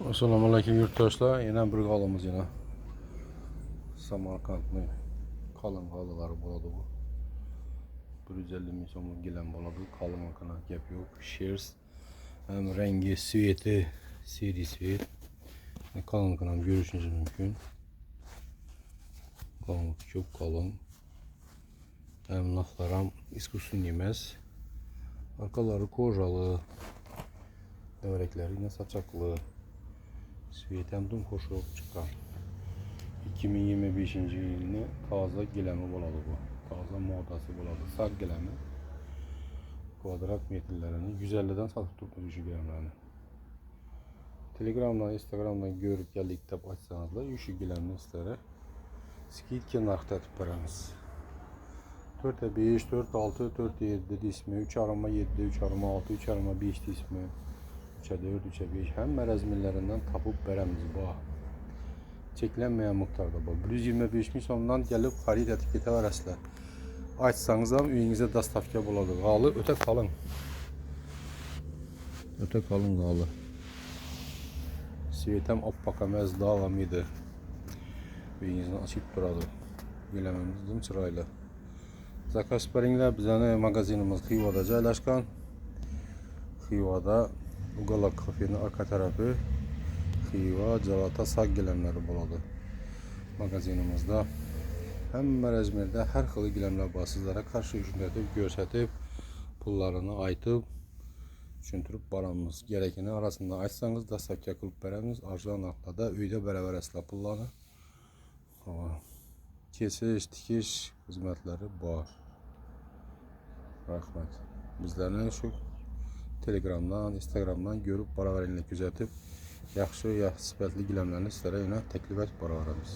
Assalamualaikum yurttaşlar. Yine bir qalımız yine. Samarkandlı kalın halıları buladı bu. 150 min so'mlik gilam buladı. Kalın akına gap yok. Shears. Hem rengi, siveti, seri sivet. Kalın akına görüşünüz mümkün. Kalınlık çok kalın. Hem laflaram iskusun yemez. Arkaları kojalı. Devrekleri yine saçaklı. Sivetem dün koşup çıkan. 2025 yılını taze gilemi buladı bu. Taze modası buladı. Sağ gilemi. Kvadrat metrelerini 150'den satıp tutmuş şu gilemlerini. Telegramdan, Instagramdan görüp geldik kitap açsanız da şu gilemini sizlere skidke narxda atıp veremiz. 4'e 5, 4-6, 4-7 ismi, 3 arama 7, 3 arama 6, 3 arama 5 ismi, 3'e 4, 3'e 5 hem rəzmillerinden tapıp veremiz bu. Çekilenmeyen miktarda bu. 125 min so'mdan gelip xarid etib ketaverasizlar. Açsanız ham uyingizga dostavka bo'ladi. G'oli o'ta qalin. O'ta qalin g'oli. Svetam oppoq emas, dog'am edi. Uyingizni ochib turadi. Gilamimiz dim chiroyli. Zakaz beringlar, bizning magazinimiz Xivada joylashgan. Xivada Ugalak kafening arka tarafı Xiva Jalata sag gilamlari bo'ladi. Magazinimizda hamma razmerdə hər xil giləmlər var. Sizlərə qarşı üşündürüb, göstərib, pullarını aytıb, düşündürüb baramız. Gerekeni arasında açsanız da sakya qılıb verəmiz. Arzulan haqda uyda bərabər əsla pulları. Kesiş, tikiş xidmətləri var. Rəhmət. Bizlərlə şu Telegramdan, Instagramdan görüb baravarınla gözətib, yaxşı, sifətli giləmlərini sizlərə yenə təklif edib baravarımız.